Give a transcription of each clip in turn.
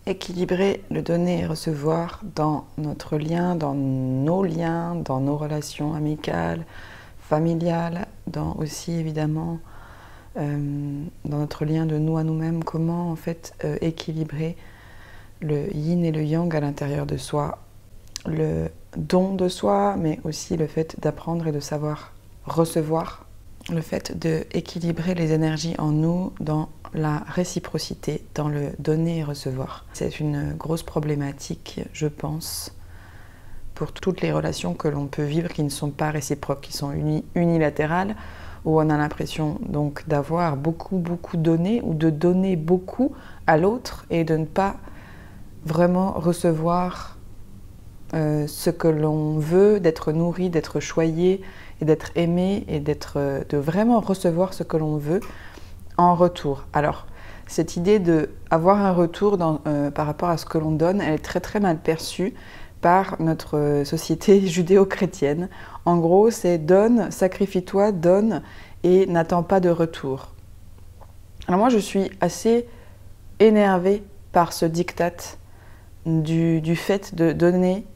Équilibrer le donner et recevoir dans notre lien, dans nos liens, dans nos relations amicales, familiales, dans aussi évidemment dans notre lien de nous à nous-mêmes, comment en fait équilibrer le yin et le yang à l'intérieur de soi, le don de soi, mais aussi le fait d'apprendre et de savoir recevoir, le fait d'équilibrer les énergies en nous dans la réciprocité, dans le donner et recevoir. C'est une grosse problématique, je pense, pour toutes les relations que l'on peut vivre qui ne sont pas réciproques, qui sont unilatérales, où on a l'impression donc d'avoir beaucoup donné ou de donner beaucoup à l'autre et de ne pas vraiment recevoir ce que l'on veut, d'être nourri, d'être choyé et d'être aimé et de vraiment recevoir ce que l'on veut en retour. Alors, cette idée d'avoir un retour par rapport à ce que l'on donne, elle est très mal perçue par notre société judéo-chrétienne. En gros, c'est donne, sacrifie-toi, donne et n'attends pas de retour. Alors moi, je suis assez énervée par ce diktat du fait de donner,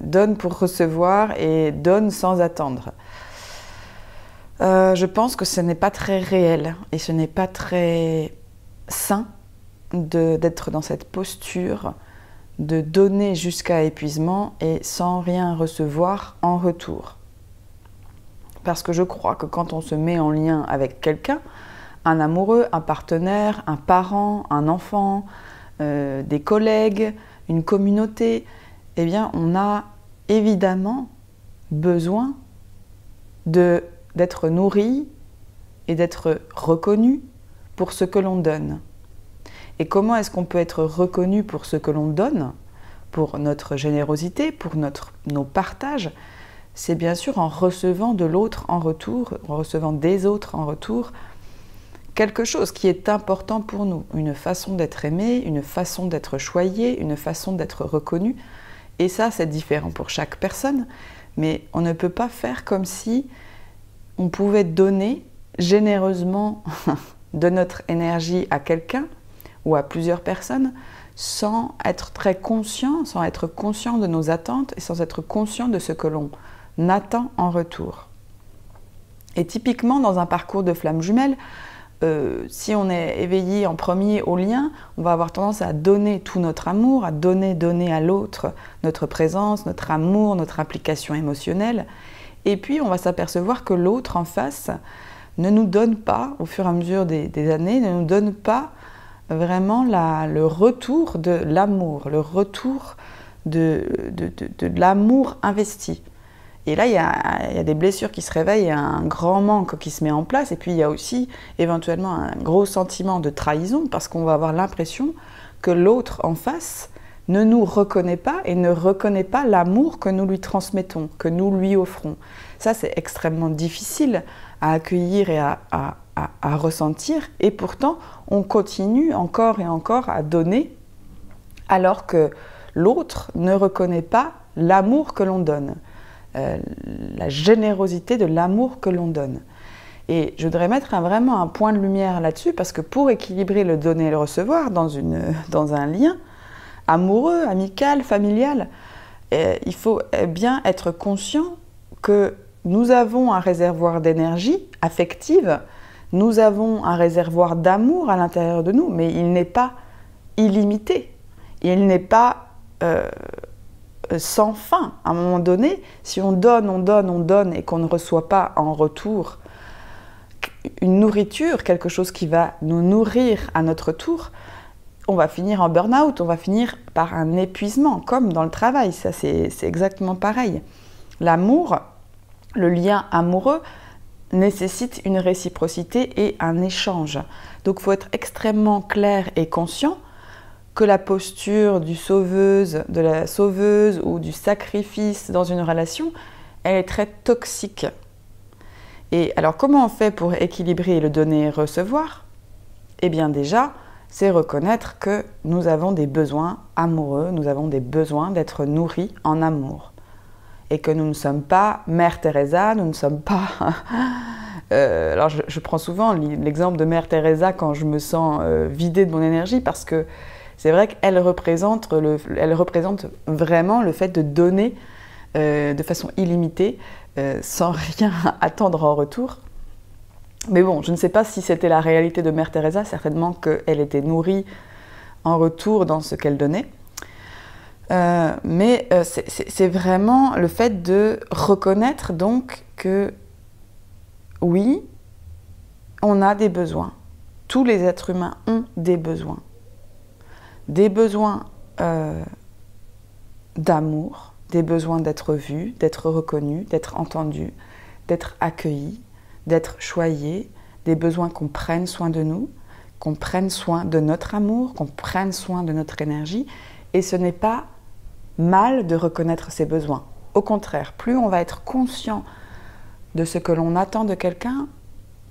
donne pour recevoir et donne sans attendre. Je pense que ce n'est pas très réel et ce n'est pas très sain d'être dans cette posture de donner jusqu'à épuisement et sans rien recevoir en retour. Parce que je crois que quand on se met en lien avec quelqu'un, un amoureux, un partenaire, un parent, un enfant, des collègues, une communauté, eh bien on a évidemment besoin d'être nourri et d'être reconnu pour ce que l'on donne. Et comment est-ce qu'on peut être reconnu pour ce que l'on donne, pour notre générosité, pour nos partages? C'est bien sûr en recevant de l'autre en retour, en recevant des autres en retour, quelque chose qui est important pour nous, une façon d'être aimé, une façon d'être choyé, une façon d'être reconnu. Et ça, c'est différent pour chaque personne, mais on ne peut pas faire comme si on pouvait donner généreusement de notre énergie à quelqu'un ou à plusieurs personnes sans être très conscient, sans être conscient de nos attentes et sans être conscient de ce que l'on attend en retour. Et typiquement, dans un parcours de flamme jumelle, si on est éveillé en premier au lien, on va avoir tendance à donner tout notre amour, à donner à l'autre notre présence, notre amour, notre implication émotionnelle. Et puis, on va s'apercevoir que l'autre en face ne nous donne pas, au fur et à mesure des années, ne nous donne pas vraiment le retour de l'amour, le retour de l'amour investi. Et là, il y a des blessures qui se réveillent, il y a un grand manque qui se met en place, et puis il y a aussi éventuellement un gros sentiment de trahison, parce qu'on va avoir l'impression que l'autre en face ne nous reconnaît pas et ne reconnaît pas l'amour que nous lui transmettons, que nous lui offrons. Ça, c'est extrêmement difficile à accueillir et à ressentir, et pourtant, on continue encore et encore à donner, alors que l'autre ne reconnaît pas l'amour que l'on donne. La générosité de l'amour que l'on donne. Et je voudrais mettre vraiment un point de lumière là-dessus, parce que pour équilibrer le donner et le recevoir dans un lien amoureux, amical, familial, il faut bien être conscient que nous avons un réservoir d'énergie affective, nous avons un réservoir d'amour à l'intérieur de nous, mais il n'est pas illimité, il n'est pas sans fin. À un moment donné, si on donne et qu'on ne reçoit pas en retour une nourriture, quelque chose qui va nous nourrir à notre tour, on va finir en burn-out, on va finir par un épuisement, comme dans le travail. Ça, c'est exactement pareil. L'amour, le lien amoureux, nécessite une réciprocité et un échange. Donc, il faut être extrêmement clair et conscient que la posture de la sauveuse ou du sacrifice dans une relation, elle est très toxique. Et alors, comment on fait pour équilibrer le donner et recevoir? Eh bien déjà, c'est reconnaître que nous avons des besoins amoureux, nous avons des besoins d'être nourris en amour. Et que nous ne sommes pas Mère Teresa, nous ne sommes pas... alors je prends souvent l'exemple de Mère Teresa quand je me sens vidée de mon énergie, parce que C'est vrai qu'elle représente, elle représente vraiment le fait de donner de façon illimitée, sans rien attendre en retour. Mais bon, je ne sais pas si c'était la réalité de Mère Teresa, certainement qu'elle était nourrie en retour dans ce qu'elle donnait. Mais c'est vraiment le fait de reconnaître donc que oui, on a des besoins. Tous les êtres humains ont des besoins. Des besoins d'amour, des besoins d'être vus, d'être reconnus, d'être entendus, d'être accueillis, d'être choyés, des besoins qu'on prenne soin de nous, qu'on prenne soin de notre amour, qu'on prenne soin de notre énergie. Et ce n'est pas mal de reconnaître ces besoins. Au contraire, plus on va être conscient de ce que l'on attend de quelqu'un,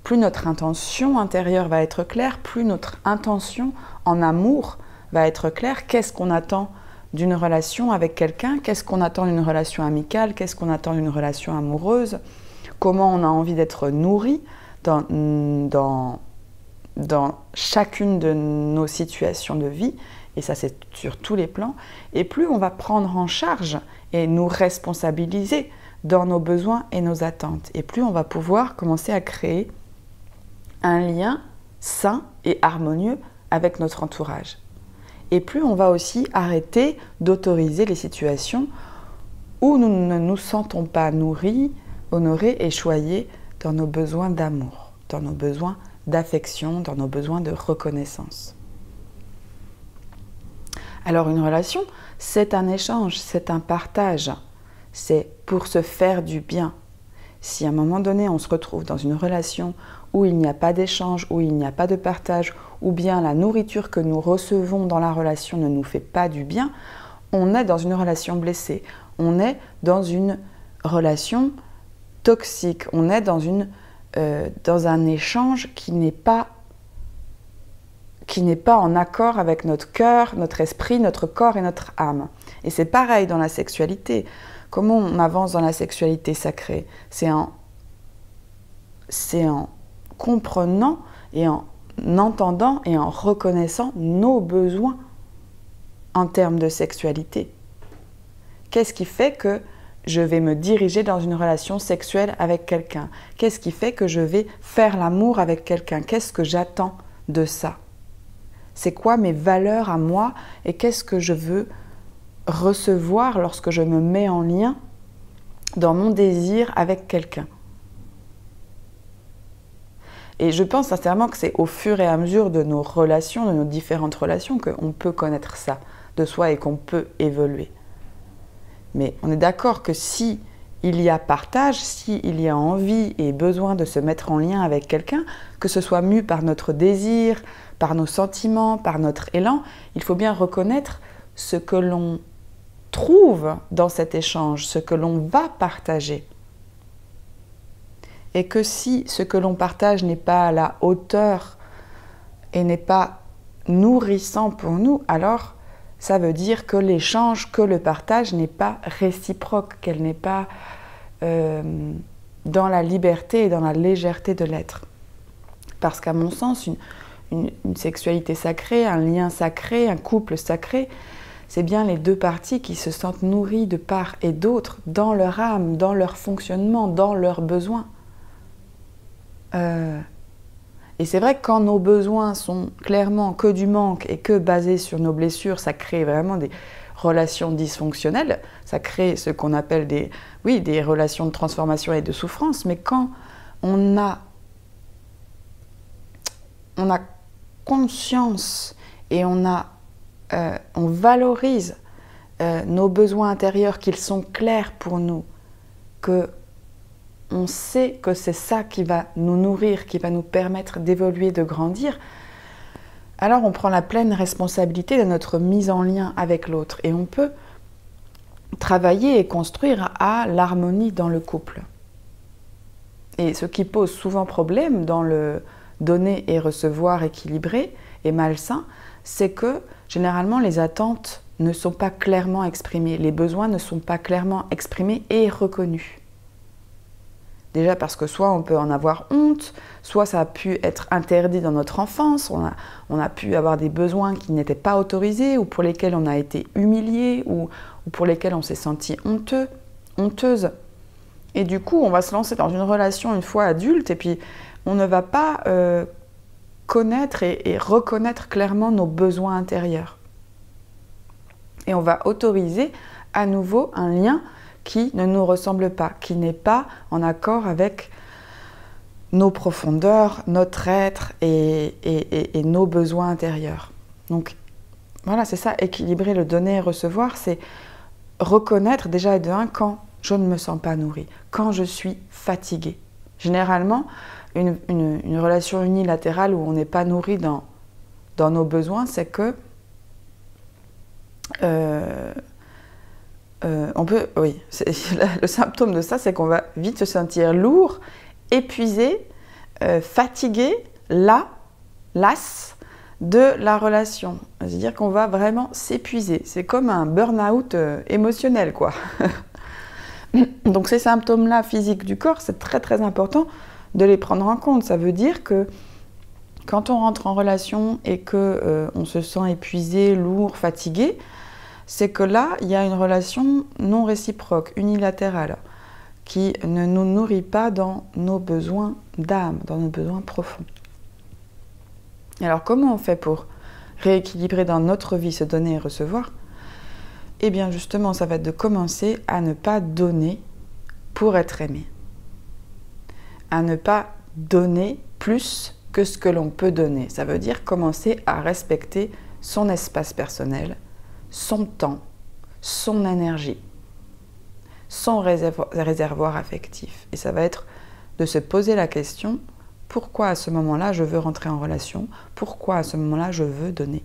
plus notre intention intérieure va être claire, plus notre intention en amour va être claire. Qu'est-ce qu'on attend d'une relation avec quelqu'un? Qu'est-ce qu'on attend d'une relation amicale? Qu'est-ce qu'on attend d'une relation amoureuse? Comment on a envie d'être nourri dans chacune de nos situations de vie? Et ça, c'est sur tous les plans. Et plus on va prendre en charge et nous responsabiliser dans nos besoins et nos attentes. Et plus on va pouvoir commencer à créer un lien sain et harmonieux avec notre entourage. Et plus on va aussi arrêter d'autoriser les situations où nous ne nous sentons pas nourris, honorés et choyés dans nos besoins d'amour, dans nos besoins d'affection, dans nos besoins de reconnaissance. Alors une relation, c'est un échange, c'est un partage, c'est pour se faire du bien. Si à un moment donné on se retrouve dans une relation où il n'y a pas d'échange, où il n'y a pas de partage, ou bien la nourriture que nous recevons dans la relation ne nous fait pas du bien, on est dans une relation blessée, on est dans une relation toxique, on est dans un échange qui n'est pas en accord avec notre cœur, notre esprit, notre corps et notre âme. Et c'est pareil dans la sexualité. Comment on avance dans la sexualité sacrée? C'est en comprenant et en entendant et en reconnaissant nos besoins en termes de sexualité. Qu'est-ce qui fait que je vais me diriger dans une relation sexuelle avec quelqu'un? Qu'est-ce qui fait que je vais faire l'amour avec quelqu'un? Qu'est-ce que j'attends de ça? C'est quoi mes valeurs à moi et qu'est-ce que je veux recevoir lorsque je me mets en lien dans mon désir avec quelqu'un? Et je pense sincèrement que c'est au fur et à mesure de nos relations, de nos différentes relations, qu'on peut connaître ça de soi et qu'on peut évoluer. Mais on est d'accord que si il y a partage, si il y a envie et besoin de se mettre en lien avec quelqu'un, que ce soit mu par notre désir, par nos sentiments, par notre élan, il faut bien reconnaître ce que l'on trouve dans cet échange, ce que l'on va partager. Et que si ce que l'on partage n'est pas à la hauteur et n'est pas nourrissant pour nous, alors ça veut dire que l'échange, que le partage n'est pas réciproque, qu'elle n'est pas dans la liberté et dans la légèreté de l'être. Parce qu'à mon sens, une sexualité sacrée, un lien sacré, un couple sacré, c'est bien les deux parties qui se sentent nourries de part et d'autre dans leur âme, dans leur fonctionnement, dans leurs besoins. Et c'est vrai que quand nos besoins sont clairement que du manque et que basés sur nos blessures, ça crée vraiment des relations dysfonctionnelles, ça crée ce qu'on appelle des relations de transformation et de souffrance. Mais quand on a conscience et on valorise nos besoins intérieurs, qu'ils sont clairs pour nous, que on sait que c'est ça qui va nous nourrir, qui va nous permettre d'évoluer, de grandir, alors on prend la pleine responsabilité de notre mise en lien avec l'autre et on peut travailler et construire à l'harmonie dans le couple. Et ce qui pose souvent problème dans le donner et recevoir équilibré et malsain, c'est que généralement les attentes ne sont pas clairement exprimées, les besoins ne sont pas clairement exprimés et reconnus. Déjà parce que soit on peut en avoir honte, soit ça a pu être interdit dans notre enfance, on a pu avoir des besoins qui n'étaient pas autorisés ou pour lesquels on a été humilié ou pour lesquels on s'est senti honteux, honteuse. Et du coup, on va se lancer dans une relation une fois adulte et puis on ne va pas connaître et reconnaître clairement nos besoins intérieurs. Et on va autoriser à nouveau un lien qui ne nous ressemble pas, qui n'est pas en accord avec nos profondeurs, notre être et nos besoins intérieurs. Donc voilà, c'est ça, équilibrer le donner et recevoir, c'est reconnaître déjà de un quand je ne me sens pas nourrie, quand je suis fatiguée. Généralement, une relation unilatérale où on n'est pas nourri dans nos besoins, c'est que le symptôme de ça, c'est qu'on va vite se sentir lourd, épuisé, fatigué, las de la relation. C'est-à-dire qu'on va vraiment s'épuiser. C'est comme un burn-out émotionnel, quoi. Donc ces symptômes-là physiques du corps, c'est très très important de les prendre en compte. Ça veut dire que quand on rentre en relation et qu'on se sent épuisé, lourd, fatigué, c'est que là, il y a une relation non réciproque, unilatérale, qui ne nous nourrit pas dans nos besoins d'âme, dans nos besoins profonds. Alors comment on fait pour rééquilibrer dans notre vie, se donner et recevoir ? Eh bien justement, ça va être de commencer à ne pas donner pour être aimé. À ne pas donner plus que ce que l'on peut donner. Ça veut dire commencer à respecter son espace personnel, son temps, son énergie, son réservoir affectif. Et ça va être de se poser la question, pourquoi à ce moment-là je veux rentrer en relation? Pourquoi à ce moment-là je veux donner?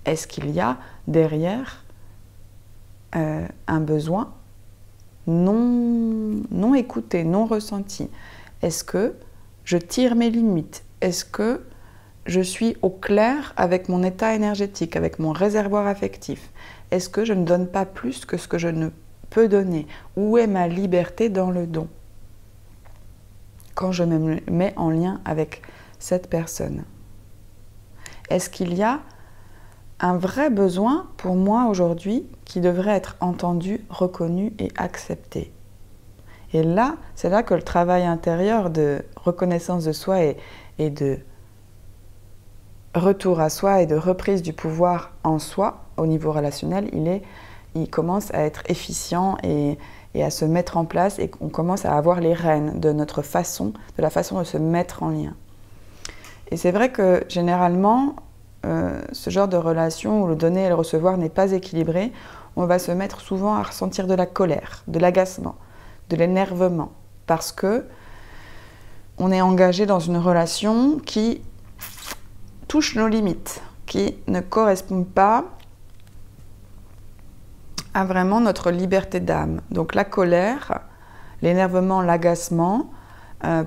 Est-ce qu'il y a derrière un besoin non écouté, non ressenti? Est-ce que je tire mes limites? Est-ce que je suis au clair avec mon état énergétique, avec mon réservoir affectif? Est-ce que je ne donne pas plus que ce que je ne peux donner? Où est ma liberté dans le don? Quand je me mets en lien avec cette personne. Est-ce qu'il y a un vrai besoin pour moi aujourd'hui qui devrait être entendu, reconnu et accepté? Et là, c'est là que le travail intérieur de reconnaissance de soi et de retour à soi et de reprise du pouvoir en soi, au niveau relationnel, il commence à être efficient et à se mettre en place, et on commence à avoir les rênes de notre façon, de la façon de se mettre en lien. Et c'est vrai que généralement, ce genre de relation où le donner et le recevoir n'est pas équilibré, on va se mettre souvent à ressentir de la colère, de l'agacement, de l'énervement, parce que on est engagé dans une relation qui touche nos limites, qui ne correspond pas à vraiment notre liberté d'âme. Donc la colère, l'énervement, l'agacement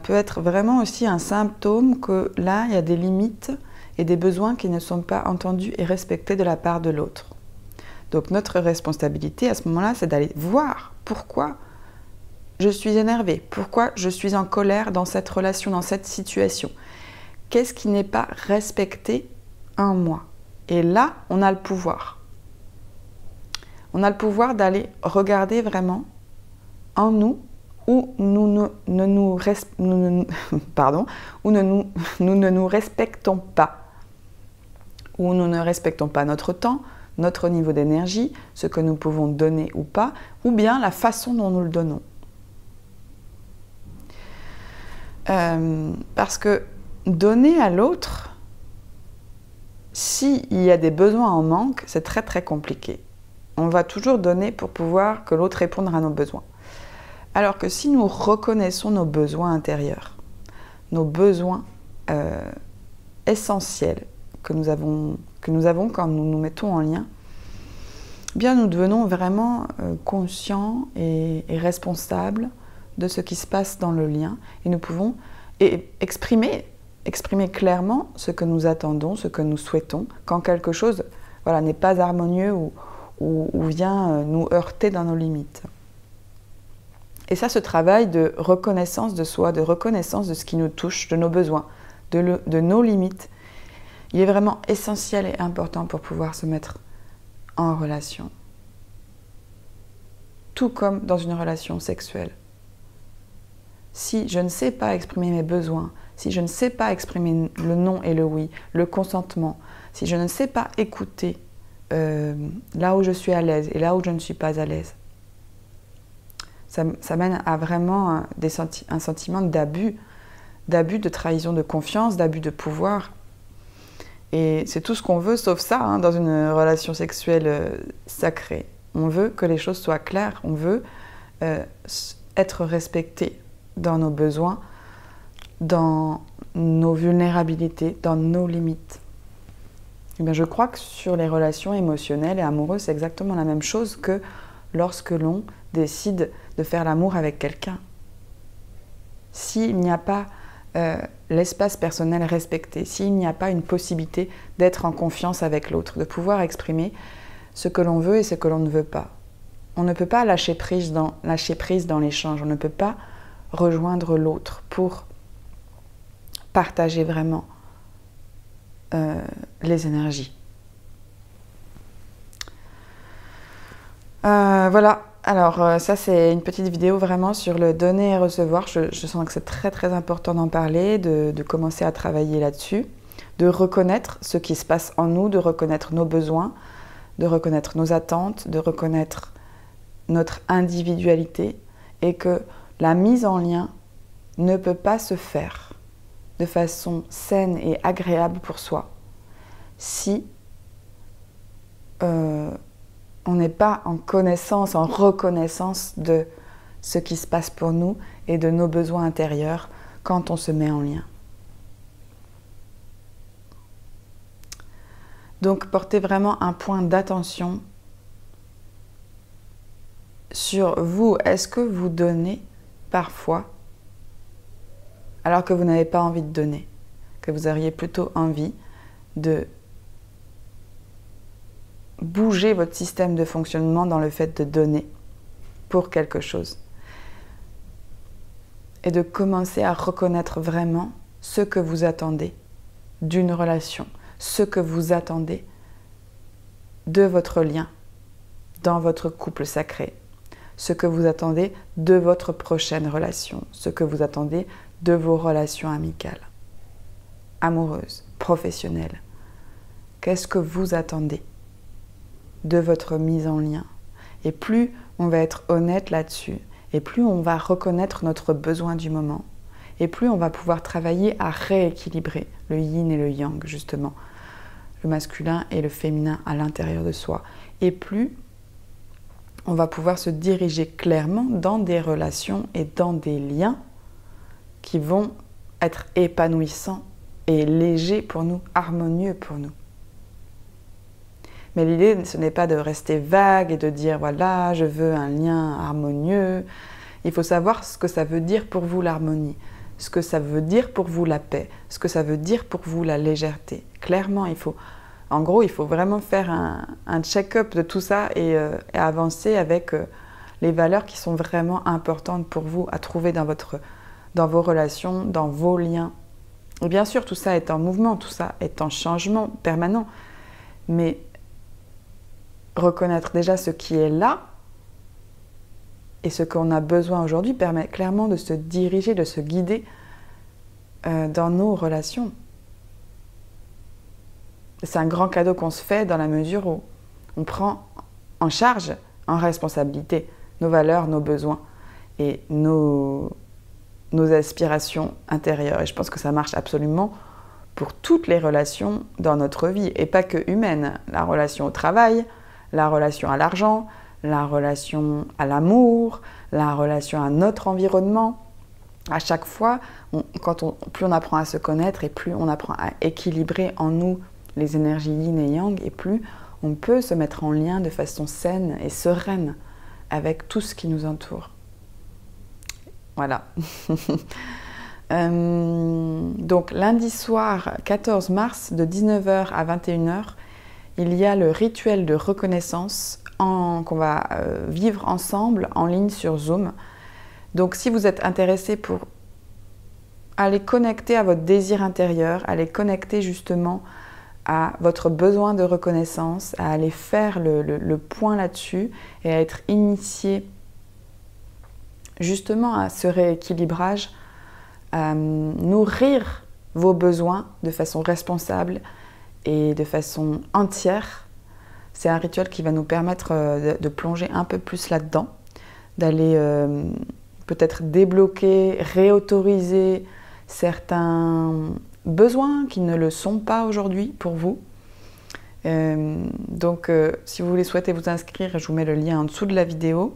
peut être vraiment aussi un symptôme que là, il y a des limites et des besoins qui ne sont pas entendus et respectés de la part de l'autre. Donc notre responsabilité à ce moment-là, c'est d'aller voir pourquoi je suis énervée, pourquoi je suis en colère dans cette relation, dans cette situation. Qu'est-ce qui n'est pas respecté en moi? Et là, on a le pouvoir. On a le pouvoir d'aller regarder vraiment en nous où nous ne nous respectons pas. Où nous ne respectons pas notre temps, notre niveau d'énergie, ce que nous pouvons donner ou pas, ou bien la façon dont nous le donnons. Parce que donner à l'autre, s'il y a des besoins en manque, c'est très très compliqué. On va toujours donner pour pouvoir que l'autre réponde à nos besoins. Alors que si nous reconnaissons nos besoins intérieurs, nos besoins essentiels que nous avons quand nous nous mettons en lien, eh bien nous devenons vraiment conscients et responsables de ce qui se passe dans le lien, et nous pouvons exprimer clairement ce que nous attendons, ce que nous souhaitons, quand quelque chose n'est pas harmonieux ou vient nous heurter dans nos limites. Et ça, ce travail de reconnaissance de soi, de reconnaissance de ce qui nous touche, de nos besoins, de nos limites, il est vraiment essentiel et important pour pouvoir se mettre en relation. Tout comme dans une relation sexuelle. Si je ne sais pas exprimer mes besoins, si je ne sais pas exprimer le non et le oui, le consentement, si je ne sais pas écouter là où je suis à l'aise et là où je ne suis pas à l'aise, ça mène à vraiment un sentiment d'abus, de trahison de confiance, d'abus de pouvoir. Et c'est tout ce qu'on veut, sauf ça, hein, dans une relation sexuelle sacrée. On veut que les choses soient claires, on veut être respecté dans nos besoins, dans nos vulnérabilités, dans nos limites. Et bien, je crois que sur les relations émotionnelles et amoureuses, c'est exactement la même chose que lorsque l'on décide de faire l'amour avec quelqu'un. S'il n'y a pas l'espace personnel respecté, s'il n'y a pas une possibilité d'être en confiance avec l'autre, de pouvoir exprimer ce que l'on veut et ce que l'on ne veut pas. On ne peut pas lâcher prise dans l'échange, on ne peut pas rejoindre l'autre pour partager vraiment les énergies. Voilà, alors ça c'est une petite vidéo vraiment sur le donner et recevoir. Je sens que c'est très très important d'en parler, de commencer à travailler là-dessus, de reconnaître ce qui se passe en nous, de reconnaître nos besoins, de reconnaître nos attentes, de reconnaître notre individualité et que la mise en lien ne peut pas se faire de façon saine et agréable pour soi si on n'est pas en connaissance, en reconnaissance de ce qui se passe pour nous et de nos besoins intérieurs quand on se met en lien. Donc, portez vraiment un point d'attention sur vous. Est-ce que vous donnez parfois alors que vous n'avez pas envie de donner, que vous auriez plutôt envie de bouger votre système de fonctionnement dans le fait de donner pour quelque chose et de commencer à reconnaître vraiment ce que vous attendez d'une relation, ce que vous attendez de votre lien dans votre couple sacré, ce que vous attendez de votre prochaine relation, ce que vous attendez de vos relations amicales, amoureuses, professionnelles. Qu'est-ce que vous attendez de votre mise en lien? Et plus on va être honnête là-dessus, et plus on va reconnaître notre besoin du moment, et plus on va pouvoir travailler à rééquilibrer le yin et le yang, justement, le masculin et le féminin à l'intérieur de soi, et plus on va pouvoir se diriger clairement dans des relations et dans des liens qui vont être épanouissants et légers pour nous, harmonieux pour nous. Mais l'idée, ce n'est pas de rester vague et de dire « voilà, je veux un lien harmonieux ». Il faut savoir ce que ça veut dire pour vous l'harmonie, ce que ça veut dire pour vous la paix, ce que ça veut dire pour vous la légèreté. Clairement, il faut vraiment faire un check-up de tout ça et avancer avec les valeurs qui sont vraiment importantes pour vous à trouver dans vos relations, dans vos liens. Et bien sûr, tout ça est en mouvement, tout ça est en changement permanent. Mais reconnaître déjà ce qui est là et ce qu'on a besoin aujourd'hui permet clairement de se diriger, de se guider dans nos relations. C'est un grand cadeau qu'on se fait dans la mesure où on prend en charge, en responsabilité, nos valeurs, nos besoins et nos aspirations intérieures. Et je pense que ça marche absolument pour toutes les relations dans notre vie, et pas que humaines. La relation au travail, la relation à l'argent, la relation à l'amour, la relation à notre environnement. À chaque fois, plus on apprend à se connaître et plus on apprend à équilibrer en nous les énergies yin et yang, et plus on peut se mettre en lien de façon saine et sereine avec tout ce qui nous entoure. Voilà. Donc lundi soir 14 mars de 19h à 21h, il y a le rituel de reconnaissance qu'on va vivre ensemble en ligne sur Zoom. Donc si vous êtes intéressé pour aller connecter à votre désir intérieur, aller connecter justement à votre besoin de reconnaissance, à aller faire le point là-dessus et à être initié justement à ce rééquilibrage, à nourrir vos besoins de façon responsable et de façon entière. C'est un rituel qui va nous permettre de plonger un peu plus là-dedans, d'aller peut-être débloquer, réautoriser certains besoins qui ne le sont pas aujourd'hui pour vous. Donc si vous souhaitez vous inscrire, je vous mets le lien en dessous de la vidéo.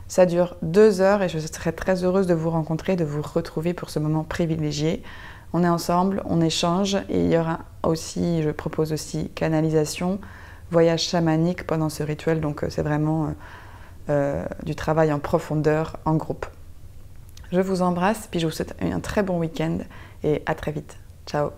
Ça dure 2 heures et je serai très heureuse de vous rencontrer, de vous retrouver pour ce moment privilégié. On est ensemble, on échange et il y aura aussi, je propose aussi canalisation, voyage chamanique pendant ce rituel. Donc c'est vraiment du travail en profondeur, en groupe. Je vous embrasse, puis je vous souhaite un très bon week-end et à très vite. Ciao!